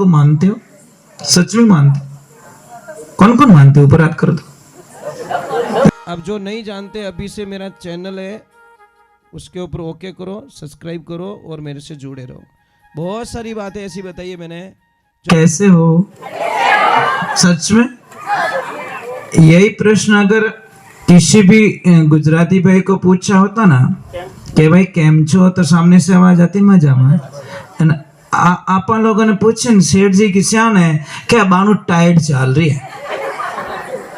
को मानते हो? सच में मानते हो? कौन कौन मानते हो? ऊपर हाथ कर दो। अब जो नहीं जानते, अभी से मेरा चैनल है उसके ऊपर ओके करो, सब्सक्राइब करो और मेरे से जुड़े रहो। बहुत सारी बातें ऐसी बताई है मैंने। कैसे हो? सच में? यही प्रश्न अगर किसी भी गुजराती भाई को पूछा होता ना कि भाई केम छो, तो सामने से आवाज आती मजा में। आप लोगों ने पूछे न सेठ जी की श्यान है क्या बानू टाइट चल रही है,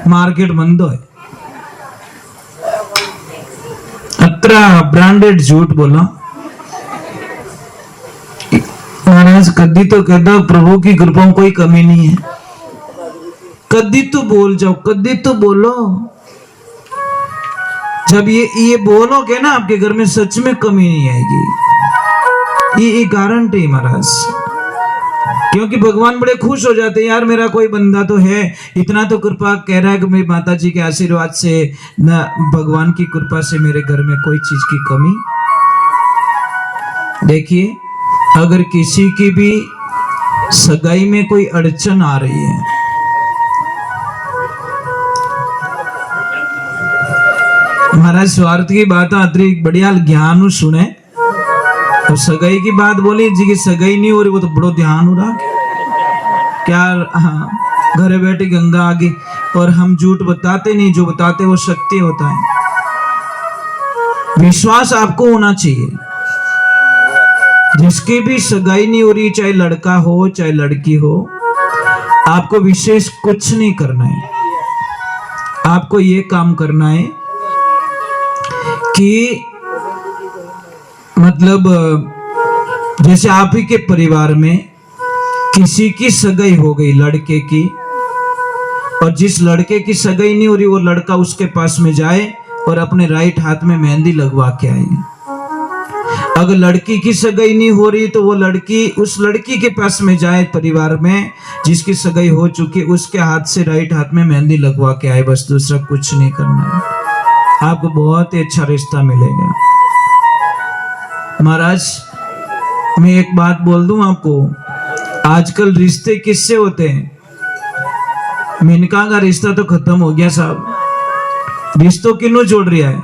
मार्केट बंद है, अतरा ब्रांडेड झूठ बोला। महाराज कदी तो कहता प्रभु की कृपा में कोई कमी नहीं है, कदी तो बोल जाओ, कदी तो बोलो। जब ये बोलोगे ना आपके घर में सच में कमी नहीं आएगी, ये गारंटी है महाराज। क्योंकि भगवान बड़े खुश हो जाते हैं, यार मेरा कोई बंदा तो है, इतना तो कृपा कह रहा है कि मेरी माता जी के आशीर्वाद से न भगवान की कृपा से मेरे घर में कोई चीज की कमी। देखिए, अगर किसी की भी सगाई में कोई अड़चन आ रही है, महाराज स्वार्थ की बात अतिरिक्त बढ़िया ज्ञान सुने, तो सगाई की बात बोली जी की सगाई नहीं हो रही, वो तो बड़ो ध्यान हो रहा क्या। हाँ, घरे बैठी गंगा आ गई, और हम झूठ बताते नहीं, जो बताते वो सत्य होता है। विश्वास आपको होना चाहिए। जिसकी भी सगाई नहीं हो रही, चाहे लड़का हो चाहे लड़की हो, आपको विशेष कुछ नहीं करना है। आपको ये काम करना है कि मतलब जैसे आप ही के परिवार में किसी की सगाई हो गई लड़के की, और जिस लड़के की सगाई नहीं हो रही वो लड़का उसके पास में जाए और अपने राइट हाथ में मेहंदी लगवा के आए। अगर लड़की की सगाई नहीं हो रही तो वो लड़की उस लड़की के पास में जाए परिवार में जिसकी सगाई हो चुकी, उसके हाथ से राइट हाथ में मेहंदी लगवा के आए। बस दूसरा कुछ नहीं करना है, आपको बहुत ही अच्छा रिश्ता मिलेगा। महाराज मैं एक बात बोल दूं आपको, आजकल रिश्ते किससे होते हैं? मेनका का रिश्ता तो खत्म हो गया साहब। रिश्तों किन्हों जोड़ रहा है?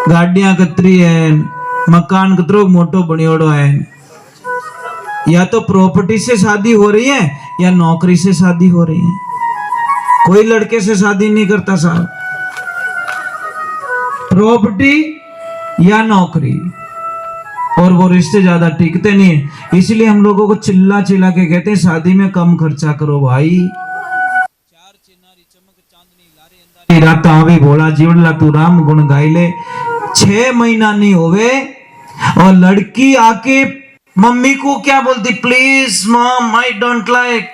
गाड़ियां कतरी है, मकान कतरो मोटो बनियोड़ो है। या तो प्रॉपर्टी से शादी हो रही है या नौकरी से शादी हो रही है। कोई लड़के से शादी नहीं करता साहब, प्रॉपर्टी या नौकरी, और वो रिश्ते ज्यादा टिकते नहीं है। इसलिए हम लोगों को चिल्ला चिल्ला के कहते हैं शादी में कम खर्चा करो भाई। चार चिनारी चमक चांदनी लारे अंदारी रात आवे भोला जीवनला तू राम गुण गाई ले। 6 महीना नहीं होवे और लड़की आके मम्मी को क्या बोलती, please mom I don't like,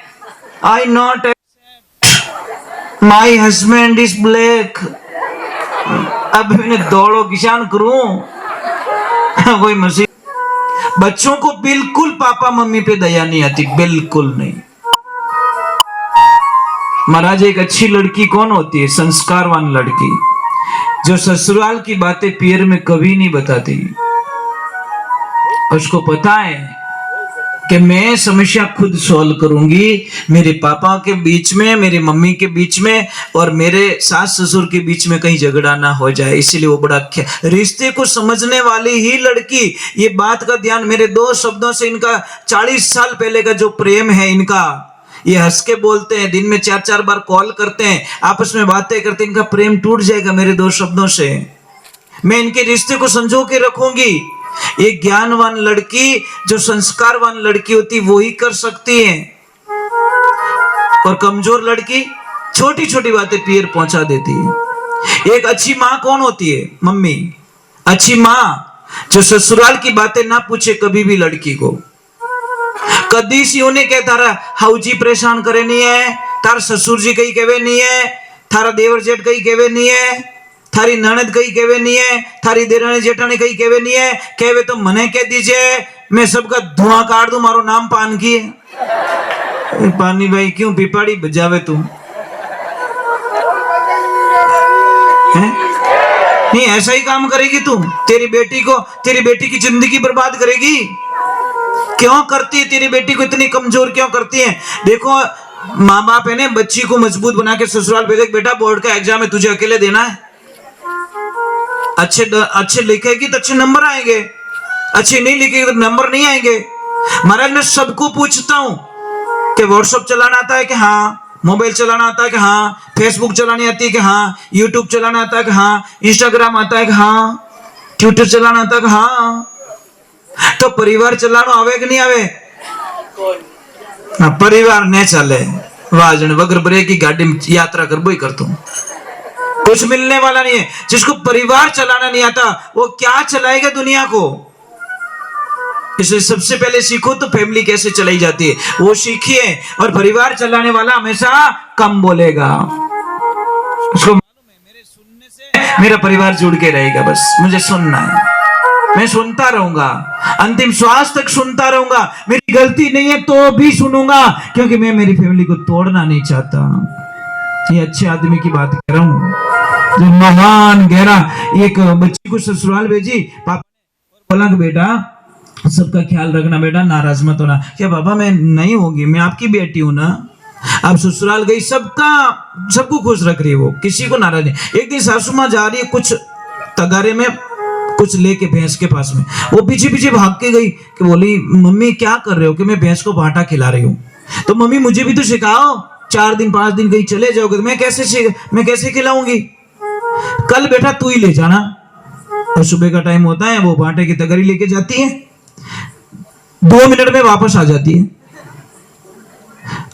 I not accept, my husband is black. अब मैंने दौड़ो किसान करूं कोई मसीह। बच्चों को बिल्कुल पापा मम्मी पे दया नहीं आती, बिल्कुल नहीं। महाराज एक अच्छी लड़की कौन होती है? संस्कारवान लड़की, जो ससुराल की बातें पियर में कभी नहीं बताती। उसको पता है कि मैं समस्या खुद सॉल्व करूंगी, मेरे पापा के बीच में, मेरी मम्मी के बीच में और मेरे सास ससुर के बीच में कहीं झगड़ा ना हो जाए। इसीलिए वो बड़ा रिश्ते को समझने वाली ही लड़की ये बात का ध्यान। मेरे 2 शब्दों से इनका 40 साल पहले का जो प्रेम है इनका, ये हंस के बोलते हैं, दिन में 4-4 बार कॉल करते हैं, आपस में बातें करते हैं, इनका प्रेम टूट जाएगा मेरे 2 शब्दों से। मैं इनके रिश्ते को संजो के रखूंगी। एक ज्ञानवान लड़की, जो संस्कारवान लड़की होती, वो ही कर सकती है। और कमजोर लड़की छोटी छोटी बातें पीर पहुंचा देती है। एक अच्छी माँ कौन होती है? मम्मी। अच्छी माँ जो ससुराल की बातें ना पूछे कभी भी लड़की को। कदी सी उन्हें कह तारा हाउजी परेशान करे नहीं है, तार ससुर जी कहीं कहवे नहीं है, थारा देवर जेठ कहीं कहवे नहीं है, थारी ननद कहीं कहवे नहीं है, थारी देरानी जेठानी कहीं कहवे नहीं है। कहवे तो मने कह दीजिए, मैं सबका धुआं काट दूं, मारो नाम पान की है। पानी भाई क्यों पिपाड़ी बजावे तुम? नहीं ऐसा ही काम करेगी तू? तेरी बेटी की जिंदगी बर्बाद करेगी। क्यों करती है तेरी बेटी को इतनी कमजोर क्यों करती है? देखो माँ बाप है ने बच्ची को मजबूत बना के ससुराल भेजे, बेटा बोर्ड का एग्जाम है तुझे अकेले देना है, अच्छे लिखेगी तो अच्छे नंबर आएंगे, अच्छे नहीं लिखेगी तो नंबर नहीं आएंगे। महाराज मैं सबको पूछता हूं कि व्हाट्सएप चलाना आता है कि हाँ, मोबाइल चलाना आता है कि हाँ, फेसबुक चलानी आती है कि हाँ, यूट्यूब चलाना आता है कि हाँ, इंस्टाग्राम आता है कि हाँ, ट्विटर चलाना आता है कि हाँ, तो परिवार चलाना आवे कि नहीं आवे? परिवार ने चले वाजन वगर बरे की गाड़ी में यात्रा कर ही करता हूं, कुछ मिलने वाला नहीं है। जिसको परिवार चलाना नहीं आता वो क्या चलाएगा दुनिया को? इसलिए सबसे पहले सीखो तो फैमिली कैसे चलाई जाती है वो सीखिए, और परिवार चलाने वाला हमेशा कम बोलेगा, उसको मालूम है मेरे सुनने से मेरा परिवार जुड़ के रहेगा, बस मुझे सुनना है, मैं सुनता रहूंगा, अंतिम श्वास तक सुनता रहूंगा, मेरी गलती नहीं है तो भी सुनूंगा, क्योंकि मैं मेरी फैमिली को तोड़ना नहीं चाहता। ये अच्छे आदमी की बात कर रहा हूं जो महान गहरा। एक बच्ची को ससुराल भेजी, पापा ने बोला कि बेटा सबका ख्याल रखना, बेटा नाराज मत होना। क्या बाबा मैं नहीं होगी, मैं आपकी बेटी हूं ना। अब ससुराल गई, सबको खुश रख रही है, वो किसी को नाराज नहीं। एक दिन सासू माँ जा रही है कुछ तगारे में कुछ लेके भैंस के पास में, वो पीछे पीछे भाग के गई कि बोली मम्मी क्या कर रहे हो? कि मैं भैंस को बाटा खिला रही हूँ। तो मम्मी मुझे भी तो सिखाओ, 4 दिन 5 दिन कहीं चले जाओगे तो मैं कैसे खिलाऊंगी? कल बेटा तू ही ले जाना। और सुबह का टाइम होता है, वो बाटे की तगरी लेके जाती है, 2 मिनट में वापस आ जाती है।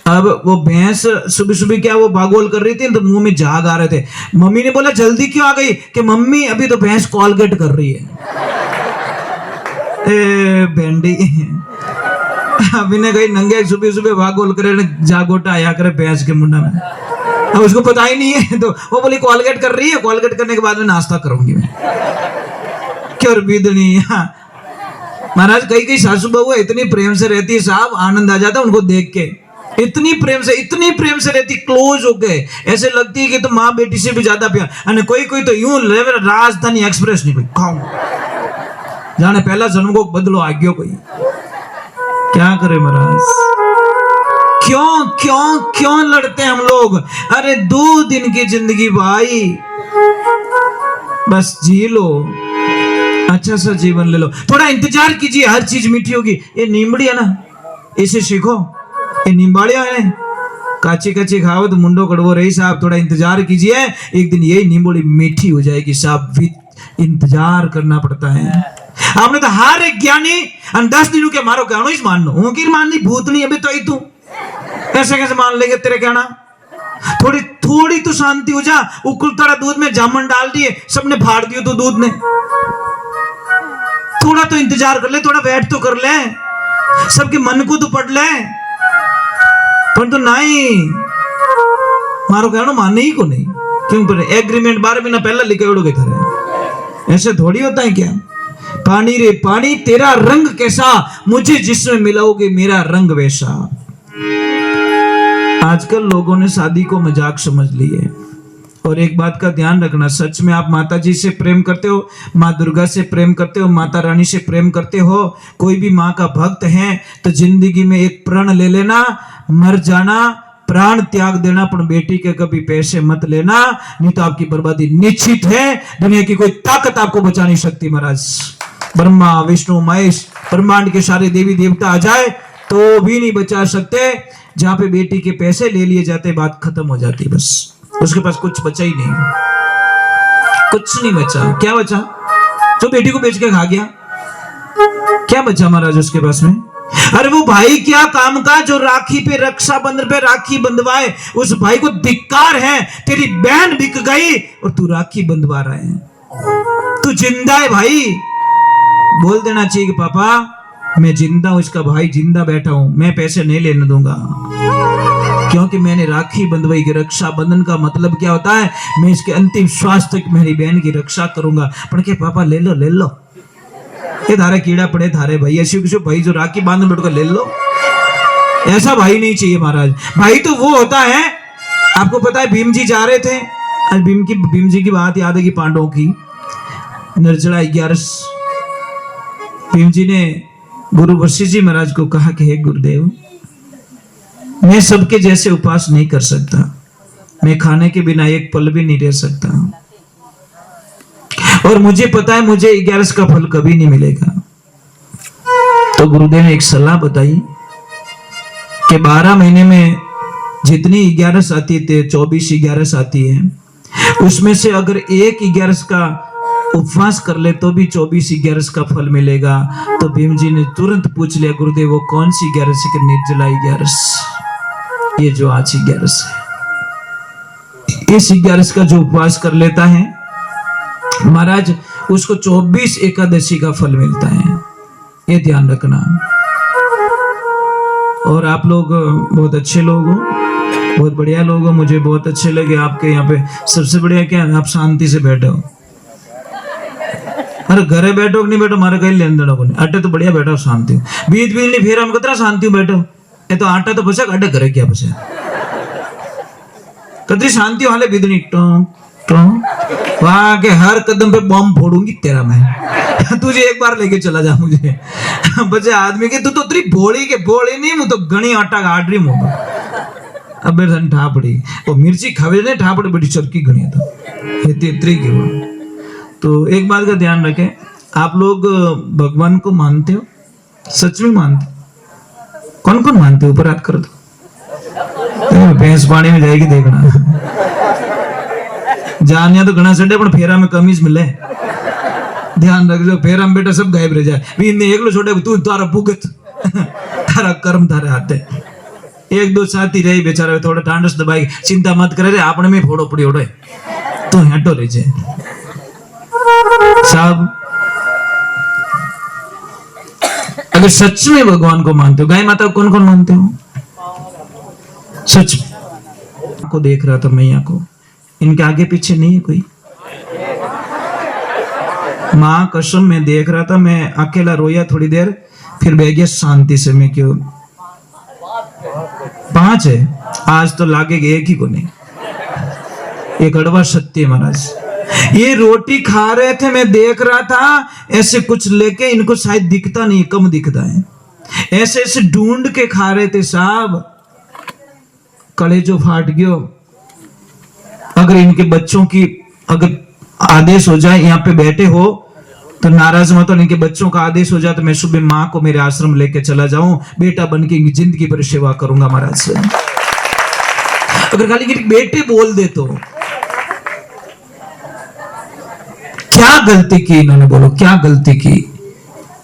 अब वो भैंस सुबह सुबह क्या वो बागोल कर रही थी तो मुंह में झाग आ रहे थे। मम्मी ने बोला जल्दी क्यों आ गई? कि मम्मी अभी तो भैंस कॉलगेट कर रही है। भेंडी अभी ने गई नंगे सुबह सुबह बागोल करे जागोटा आया करे भैंस के मुंडा में, अब उसको पता ही नहीं है तो वो बोली कॉलगेट कर रही है, कॉलगेट करने के बाद में नाश्ता करूंगी मैं। क्यों बीदनी महाराज, कई सासू बहू इतनी प्रेम से रहती है साहब, आनंद आ जाता है उनको देख के, इतनी प्रेम से रहती, क्लोज हो गए, ऐसे लगती है कि तो माँ बेटी से भी ज्यादा प्यार। कोई तो यूं राजधानी एक्सप्रेस नहीं कोई खाऊं जाने पहला जन्म को बदलो आ गयो कोई। क्या करे महाराज, क्यों लड़ते हैं हम लोग? अरे 2 दिन की जिंदगी भाई, बस जी लो, अच्छा सा जीवन ले लो, थोड़ा इंतजार कीजिए, हर चीज मीठी होगी। ये नींबड़ी है ना, इसे सीखो, ये नींबाड़िया है, काची खाओ तो मुंडो कड़वो रही साहब, थोड़ा इंतजार कीजिए, एक दिन यही नींबड़ी मीठी हो जाएगी साहब। इंतजार करना पड़ता है। आपने तो हर एक ज्ञानी 10 दिनों के मारो कहना ही मान लो, की माननी भूतनी अभी तो ही तू ऐसे कैसे मान लेंगे तेरे कहना? थोड़ी तो शांति हो जा। उकलता दूध में जामुन डाल दिए, सबने फाड़ दियो तो दूध ने, थोड़ा तो इंतजार कर ले, थोड़ा वेट तो कर ले, सबके मन को तो पढ़ ले, पर तो नहीं मारो कहना मानने ही को नहीं। क्यों? पर एग्रीमेंट 12 महीना पहला लिखे उड़ोगे थारे, ऐसे थोड़ी होता है क्या? पानी रे पानी तेरा रंग कैसा, मुझे जिसमें मिलाओगे मेरा रंग वैसा। आजकल लोगों ने शादी को मजाक समझ ली है। और एक बात का ध्यान रखना, सच में आप माता जी से प्रेम करते हो, माँ दुर्गा से प्रेम करते हो, माता रानी से प्रेम करते हो, कोई भी माँ का भक्त है तो जिंदगी में एक प्रण ले लेना, मर जाना, प्राण त्याग देना, पर बेटी के कभी पैसे मत लेना, नहीं तो आपकी बर्बादी निश्चित है। दुनिया की कोई ताकत आपको बचा नहीं सकती महाराज। ब्रह्मा विष्णु महेश ब्रह्मांड के सारे देवी देवता आ जाए तो भी नहीं बचा सकते। जहां पे बेटी के पैसे ले लिए जाते बात खत्म हो जाती, बस उसके पास कुछ बचा ही नहीं, कुछ नहीं बचा। क्या बचा? जो बेटी को बेच के खा गया, क्या बचा महाराज उसके पास में? अरे वो भाई क्या काम का जो राखी पे रक्षाबंधन पे राखी बंधवाए, उस भाई को धिक्कार है। तेरी बहन बिक गई और तू राखी बंधवा रहा है, तू जिंदा है भाई। बोल देना चाहिए कि पापा मैं जिंदा हूं, इसका भाई जिंदा बैठा हूं, मैं पैसे नहीं लेने दूंगा, क्योंकि मैंने राखी बंधवाई की। रक्षाबंधन का मतलब क्या होता है? मैं इसके अंतिम श्वास तक मेरी बहन की रक्षा करूंगा। पर के पापा ले लो ये धारे कीड़ा पड़े थारे भाई, ऐसे किसी भाई जो राखी बांध बैठ कर ले लो, ऐसा भाई नहीं चाहिए महाराज। भाई तो वो होता है, आपको पता है भीम जी जा रहे थे, आज भीम जी की बात याद है कि पांडवों की निर्जला 11 भीम जी ने गुरु वशिष्ठ जी महाराज को कहा कि हे गुरुदेव, मैं सबके जैसे उपवास नहीं कर सकता, मैं खाने के बिना एक पल भी नहीं रह सकता, और मुझे पता है मुझे 11 का फल कभी नहीं मिलेगा। तो गुरुदेव ने एक सलाह बताई कि 12 महीने में जितनी 11 आती थे, 24 11 आती है, उसमें से अगर एक 11 का उपवास कर ले तो भी 24 11 का फल मिलेगा। तो भीम जी ने तुरंत पूछ लिया, गुरुदेव वो कौन सी 11 कि निर्जला 11, ये जो आज 11 है, इस 11 का जो उपवास कर लेता है महाराज, उसको 24 एकादशी का फल मिलता है, ये ध्यान रखना। और आप लोग बहुत अच्छे लोग हो, बहुत बढ़िया लोग हो, मुझे बहुत अच्छे लगे आपके यहाँ पे। सबसे बढ़िया क्या है, आप शांति से बैठे हो। अरे घरे बैठो कि नहीं बैठो, मारे कहीं लेन देना को नहीं, अटे तो बढ़िया बैठो शांति हो, बीच बीच नहीं फेर हम कितना शांति हो बैठो, ये तो आटा तो बचा, अड्डे करे क्या बचा, कतरी शांति हाले बिदनी वहां के हर कदम पे बम फोड़ूंगी तेरा मैं। तुझे एक बार लेके चला जा मुझे बचे आदमी के, तू तो तेरी भोड़ी के भोड़ी नहीं, मुझे तो घनी आटा गाड़ रही मुझे। अब धन ठापड़ी वो मिर्ची खावे ने ठापड़ी बड़ी चरकी घनी तो इतनी की वो। तो एक बात का ध्यान रखें, आप लोग भगवान को मानते हो, सच में मानते हो? कौन कौन मानते हो, ऊपर हाथ कर दो। भैंस पानी में जाएगी देखना, जानिया तो घना चढ़े पर फेरा में कमीज मिले, ध्यान रख जो फेरा में बेटा सब गायब रह जाए, एक लो छोड़े तू तारा भुगत तारा कर्म तारे हाथ है। एक दो साथी रही बेचारा थोड़ा ठांडस दबाई, चिंता मत करे रे, आपने में फोड़ो पड़ी ओढ़े तो हटो रह जाए साहब। अगर सच में भगवान को मानते हो, गाय माता को कौन कौन मानते हो सच में? को देख रहा था मैया को, इनके आगे पीछे नहीं है कोई, माँ कसम में देख रहा था, मैं अकेला रोया थोड़ी देर, फिर बह गया शांति से। मैं क्यों 5 है, आज तो लागेगा एक ही को नहीं, ये कड़वा सत्य है महाराज। ये रोटी खा रहे थे, मैं देख रहा था, ऐसे कुछ लेके, इनको शायद दिखता नहीं, कम दिखता है, ऐसे ऐसे ढूंढ के खा रहे थे साहब, कलेजो फाट गयो। अगर इनके बच्चों की अगर आदेश हो जाए, यहाँ पे बैठे हो तो नाराज मत हो, इनके बच्चों का आदेश हो जाए तो मैं सुबह माँ को मेरे आश्रम लेके चला जाऊं, बेटा बन के इनकी जिंदगी पर सेवा करूंगा महाराज से। अगर खाली बेटे बोल दे तो क्या गलती की इन्होंने, बोलो क्या गलती की?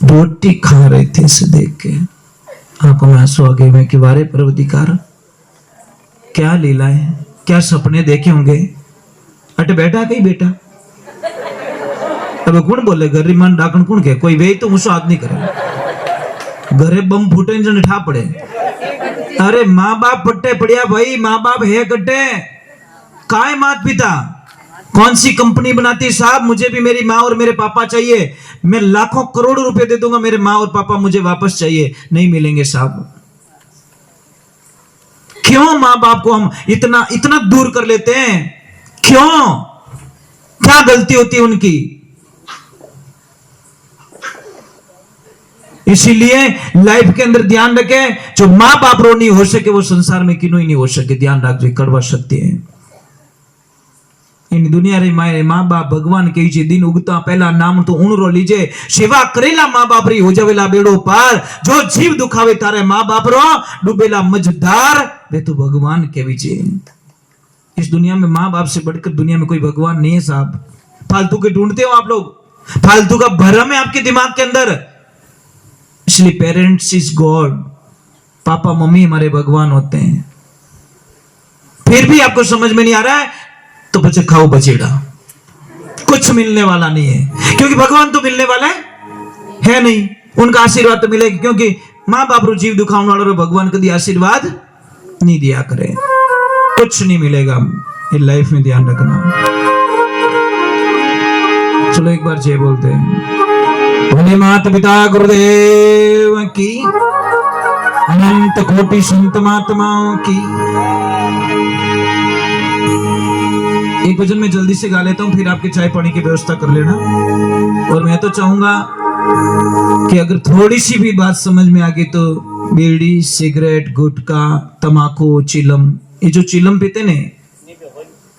रोटी खा रहे थे इसे देख के, आंखों में आंसू आ गए। मैं कि वारे परवदिकार, क्या लीला है, क्या सपने देखे होंगे। अटे बैठा कहीं बेटा, अब कौन बोले गरीब मन डाकन कौन के, कोई वे तो मुझसे हाथ नहीं करे, घरे बम फूटे जन ठा पड़े। अरे माँ बाप पट्टे पड़िया भाई, माँ बाप है कट्टे, काय मात पिता, कौन सी कंपनी बनाती साहब, मुझे भी मेरी माँ और मेरे पापा चाहिए, मैं लाखों करोड़ों रुपए दे दूंगा, मेरे माँ और पापा मुझे वापस चाहिए, नहीं मिलेंगे साहब। क्यों माँ बाप को हम इतना इतना दूर कर लेते हैं, क्यों, क्या गलती होती है उनकी? इसीलिए लाइफ के अंदर ध्यान रखें, जो माँ बाप रो नहीं हो सके वो संसार में किन्हों ही नहीं हो सके, ध्यान रखिए, कड़वा सत्य है। इन दुनिया रे माए माँ बाप भगवान के जी दिन उगता पहला नाम तो उन रो लीजे, सेवा करेला माँ बाप री हो जावेला बेड़ो पार, जो जीव दुखावे तारे माँ बाप रो डूबेला मझधार, वे तो भगवान के विजय। इस दुनिया में माँ बाप से बढ़कर दुनिया में कोई भगवान नहीं है साहब। फालतू के ढूंढते हो आप लोग, फालतू का भ्रम है आपके दिमाग के अंदर। इसलिए parents is God, papa mummy हमारे भगवान होते हैं। फिर भी आपको समझ में नहीं आ रहा है तो बच्चे खाओ बचेड़ा, कुछ मिलने वाला नहीं है, क्योंकि भगवान तो मिलने वाला है नहीं, उनका आशीर्वाद तो मिलेगा, क्योंकि माँ बाप रो जीव दुखाने वालों रो भगवान कभी आशीर्वाद नहीं दिया करे, कुछ नहीं मिलेगा इन लाइफ में, ध्यान रखना। चलो एक बार जय बोलते हैं। भोले माता पिता गुरुदेव की, अनंत कोटि संत महात्माओं की। एक भजन में जल्दी से गा लेता हूं, फिर आपके चाय पानी की व्यवस्था कर लेना। और मैं तो चाहूंगा कि अगर थोड़ी सी भी बात समझ में आ गई तो बीड़ी, सिगरेट, गुटखा, तमाकू, चिलम, ये जो चिलम पीते ने,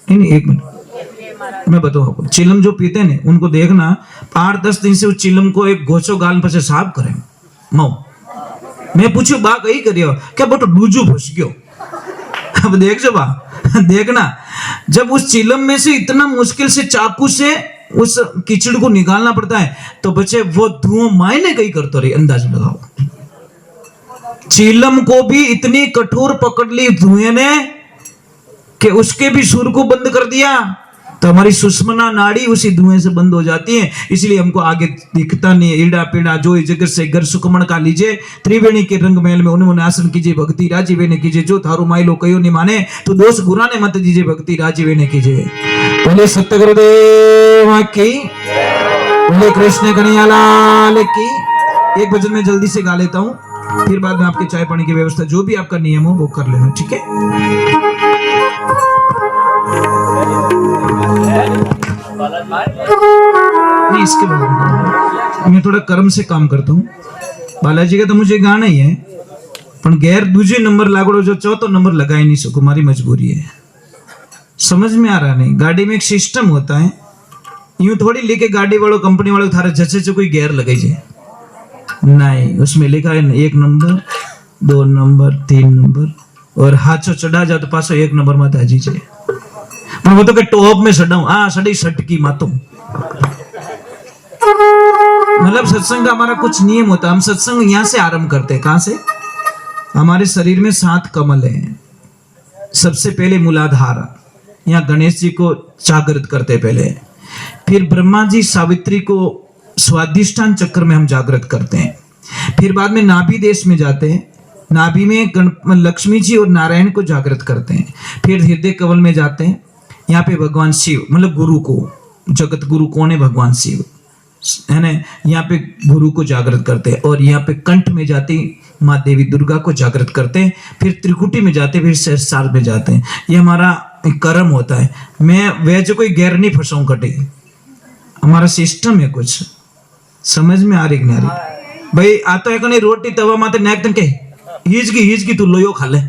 नहीं एक मिनट मैं बताऊं आपको, चिलम जो पीते ने उनको देखना 8-10 दिन से उस चिलम को एक गोचो गाल पर से साफ करें मऊ। मैं पूछू बा कही करियो क्या बटो डूजू फंस गयो। अब देख जो बा देखना, जब उस चिलम में से इतना मुश्किल से चाकू से उस कीचड़ को निकालना पड़ता है तो बच्चे वो धुआं मायने कहीं करते रही, अंदाज लगाओ। चिलम को भी इतनी कठोर पकड़ ली धुएं ने कि उसके भी सुर को बंद कर दिया, तो हमारी सुषमना नाड़ी उसी धुएं से बंद हो जाती है। इसलिए हमको आगे दिखता नहीं है। ईड़ा पीड़ा जो इस जगत से घर सुकमण का लीजिए, त्रिवेणी के रंग महल में उन्हें आसन कीजिए, भक्ति राजीवे ने कीजिए, जो थारू माइलो कयो नहीं माने तो दोष गुराने मत दीजिए, भक्ति राजीवे ने कीजिए। बोले सत्य गुरुदेव की, बोले कृष्ण कन्हैया लाल की। एक भजन में जल्दी से गा लेता हूँ, फिर बाद में आपके चाय पानी की व्यवस्था जो भी आपका नियम हो वो कर लेना, ठीक है। नहीं इसके बाद मैं थोड़ा कर्म से काम करता हूँ। बालाजी का तो मुझे गाना ही है, पर गैर दूसरे नंबर लागड़ो जो चौथा नंबर लगा ही नहीं सको, हमारी मजबूरी है। समझ में आ रहा नहीं, गाड़ी में एक सिस्टम होता है, यूं थोड़ी लेके गाड़ी वालों कंपनी वालों थारे जैसे से कोई गैर लगे जाए नहीं, उसमें लिखा है 1 नंबर 2 नंबर 3 नंबर, और हाथों चढ़ा जा तो पासो 1 नंबर मत आजी जाए। मैं वो तो के टॉप में सडाऊं सड़ी सटकी मातू। मतलब सत्संग का हमारा कुछ नियम होता है। हम सत्संग यहाँ से आरंभ करते हैं। कहां से? हमारे शरीर में 7 कमल हैं। सबसे पहले मूलाधार, यहाँ गणेश जी को जागृत करते पहले, फिर ब्रह्मा जी सावित्री को स्वाधिष्ठान चक्र में हम जागृत करते हैं, फिर बाद में नाभि देश में जाते हैं, नाभि में लक्ष्मी जी और नारायण को जागृत करते हैं, फिर हृदय कमल में जाते हैं, यहाँ पे भगवान शिव मतलब गुरु को, जगत गुरु कौन है? भगवान शिव है ना, यहाँ पे गुरु को जागृत करते हैं, और यहाँ पे कंठ में जाते माँ देवी दुर्गा को जागृत करते हैं, फिर त्रिकुटी में जाते, फिर सहस्रार में जाते हैं। ये हमारा कर्म होता है। मैं वैसे कोई गैर नहीं फंसाऊं कटे, हमारा सिस्टम है कुछ। समझ में आ रही कि नहीं आ रही? भाई आता है कहीं रोटी तवा माते नेक तन के हिज की तू लोयो खा ले,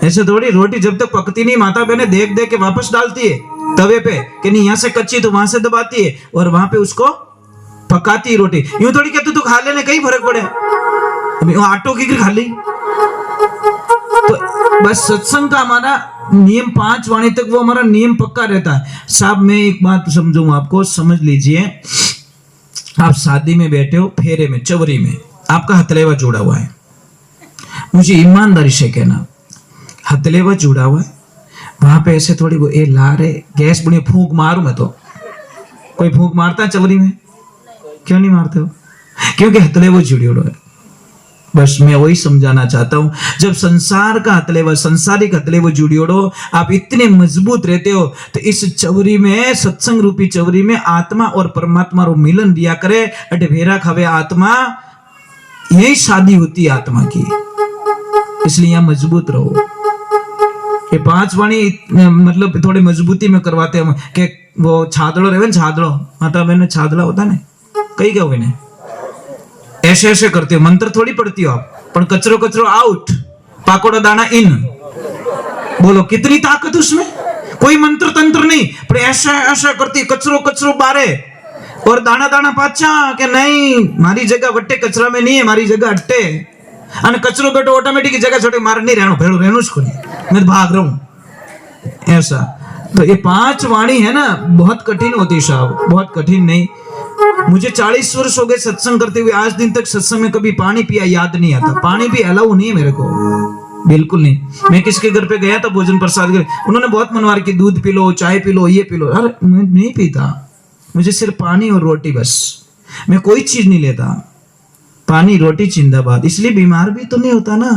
ऐसे थोड़ी। रोटी जब तक पकती नहीं माता बहने देख देख के वापस डालती है तवे पे, कि नहीं यहाँ से कच्ची तो वहां से दबाती है और वहां पे उसको पकाती है रोटी। यूं थोड़ी कहते तू खा लेने कहीं फर्क पड़े, अभी आटो की खा ली। तो बस सत्संग का हमारा नियम 5 वाणी तक वो हमारा नियम पक्का रहता है। साहब मैं एक बात समझूंगा आपको, समझ लीजिए। आप शादी में बैठे हो, फेरे में, चवरी में, आपका हथलेवा जुड़ा हुआ है। मुझे ईमानदारी से कहना, हथलेवा जुड़ा हुआ है, वहां पे ऐसे थोड़ी वो ए ला रे गैस बड़ी फूंक मारूं मैं तो। कोई फूंक मारता है चवरी में? क्यों नहीं मारते हो? क्योंकि हथलेवा जुड़ी हुआ है। बस मैं वही समझाना चाहता हूं, जब संसार का हथलेवा, संसारिक हथलेवा जुड़ी हो, आप इतने मजबूत रहते हो, तो इस चवरी में, सत्संग रूपी चवरी में आत्मा और परमात्मा रो मिलन दिया करे। अटे भेरा खावे आत्मा, यही शादी होती है आत्मा की। इसलिए यहाँ मजबूत रहो। ये 5 वाणी मतलब थोड़ी मजबूती में करवाते हैं कि वो छादड़ो रहे ना, छादड़ो माता बहन छादड़ा होता है कई क्या हुए ने, ऐसे ऐसे करते हो, मंत्र थोड़ी पढ़ती हो आप, पर कचरो कचरो आउट, पाकोड़ा दाना इन। बोलो कितनी ताकत उसमें, कोई मंत्र तंत्र नहीं, पर ऐसा ऐसा करती, कचरो कचरो बारे और दाना दाना पाचा के नहीं, मारी जगह वट्टे कचरा में नहीं है, मारी जगह अट्टे। અને कचरो बेटो ऑटोमेटिक जगह छोटे मार नहीं रहना, भेड़ो रहना उसको नहीं, मैं भाग रहा हूं ऐसा। तो ये 5 वाणी है ना, बहुत कठिन होती साहब, बहुत कठिन नहीं। मुझे 40 वर्ष हो गए सत्संग करते हुए, आज दिन तक सत्संग में कभी पानी पिया याद नहीं आता। पानी भी अलाउ नहीं है मेरे को, बिल्कुल नहीं। मैं किसके घर पे गया था भोजन प्रसाद के, उन्होंने बहुत मनवार की दूध पी लो, चाय पी लो, ये पी लो, अरे मैं नहीं पीता, मुझे सिर्फ पानी और रोटी बस, मैं कोई चीज नहीं लेता। पानी रोटी जिंदाबाद। इसलिए बीमार भी तो नहीं होता ना।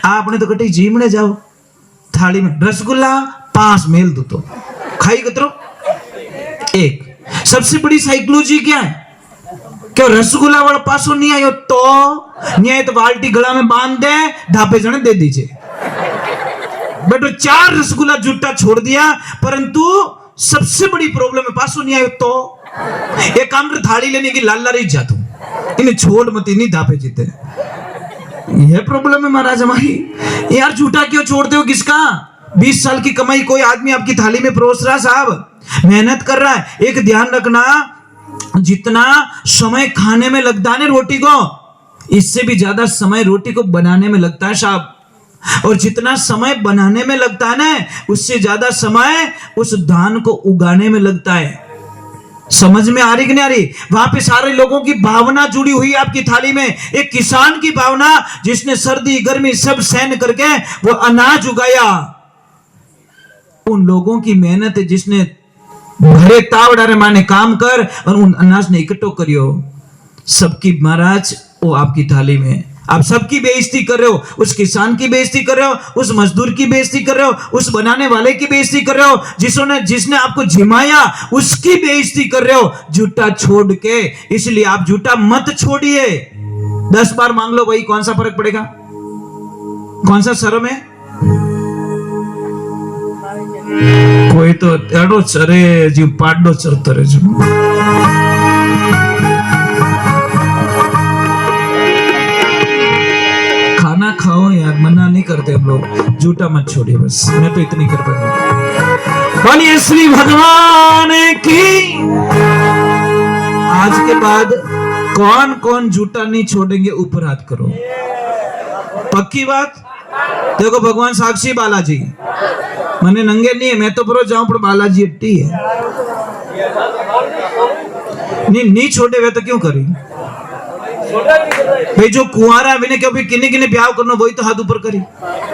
आपने तो कटी जीमने जाओ, थाली में रसगुल्ला 5 मेल दो तो खाई कतरो एक। सबसे बड़ी साइकोलॉजी क्या है, क्यों रसगुल्ला वाला पासो नहीं आयो तो नहीं आए तो बाल्टी गला में बांध दे, ढाबे जने दे दीजिए। बेटो 4 रसगुल्ला जुट्टा छोड़ दिया, परंतु सबसे बड़ी प्रॉब्लम है पासो नहीं आयो तो एक काम कर, थाली लेने की लाल लाल जा तू, इन्हें छोड़ मत, इन्हीं धापे जीते। यह प्रॉब्लम है महाराज हमारी। यार झूठा क्यों छोड़ते हो? किसका 20 साल की कमाई कोई आदमी आपकी थाली में परोस रहा, साहब मेहनत कर रहा है। एक ध्यान रखना, जितना समय खाने में लगता है ना रोटी को, इससे भी ज्यादा समय रोटी को बनाने में लगता है साहब। और जितना समय बनाने में लगता है ना, उससे ज्यादा समय उस धान को उगाने में लगता है। समझ में आ रही कि नहीं आ रही? वहां पे सारे लोगों की भावना जुड़ी हुई है आपकी थाली में। एक किसान की भावना, जिसने सर्दी गर्मी सब सहन करके वो अनाज उगाया। उन लोगों की मेहनत है, जिसने भरे तावड़ारे माने काम कर और उन अनाज ने इकट्ठो करियो। सबकी महाराज वो आपकी थाली में, आप सबकी बेइज्जती कर रहे हो। उस किसान की बेइज्जती कर रहे हो, उस मजदूर की बेइज्जती कर रहे हो, उस बनाने वाले की बेइज्जती कर रहे हो, जिसने आपको जिमाया उसकी बेइज्जती कर रहे हो झूठा छोड़ के। इसलिए आप झूठा मत छोड़िए। 10 बार मांग लो भाई, कौन सा फर्क पड़ेगा? कौन सा शर्म है? कोई तो एडो चरे जी पाडो चरतो रे जी। खाना खाओ यार, मना नहीं करते हम लोग, झूठा मत छोड़िए बस। मैं तो इतनी कर पाऊंगा। बोलिए श्री भगवान की। आज के बाद कौन कौन झूठा नहीं छोड़ेंगे, ऊपर हाथ करो। पक्की बात? देखो भगवान साक्षी बालाजी, मने नंगे नहीं है, मैं तो परो जाऊं पर बालाजी अट्टी है। नहीं छोड़े वे तो क्यों करी भाई? जो कुंवारा है विने क्यों भी किन्ने किन्ने ब्याह करना, वही तो हाथ ऊपर करी।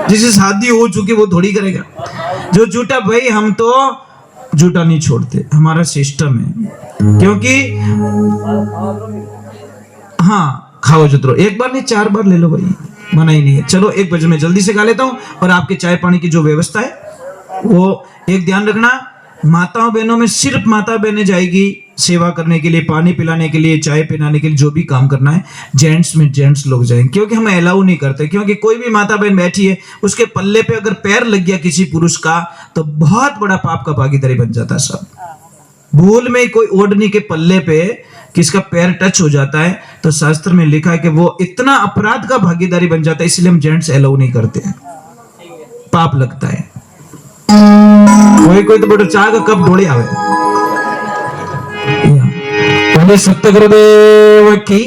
जिसे शादी हो चुकी वो थोड़ी करेगा। जो झूठा भाई, हम तो झूठा नहीं छोड़ते, हमारा सिस्टम है। क्योंकि हाँ खाओ जुतरो, एक बार नहीं 4 बार ले लो भाई, मना ही नहीं है। चलो 1 बजे मैं जल्दी से गा लेता हूँ। और आपके चाय पानी की जो व्यवस्था है वो एक ध्यान रखना, माताओं बहनों में सिर्फ माता बहनें जाएगी सेवा करने के लिए, पानी पिलाने के लिए, चाय पिलाने के लिए, जो भी काम करना है। जेंट्स में जेंट्स लोग जाएंगे, क्योंकि हम अलाउ नहीं करते। क्योंकि कोई भी माता बहन बैठी है, उसके पल्ले पे अगर पैर लग गया किसी पुरुष का, तो बहुत बड़ा पाप का भागीदारी बन जाता है सब। भूल में कोई ओढ़नी के पल्ले पे किसका पैर टच हो जाता है, तो शास्त्र में लिखा है कि वो इतना अपराध का भागीदारी बन जाता है। इसलिए हम जेंट्स अलाउ नहीं करते हैं, पाप लगता है। कोई तो बड़ा चाह का कब ढोड़े आवे। सत्य गुरुदेव की।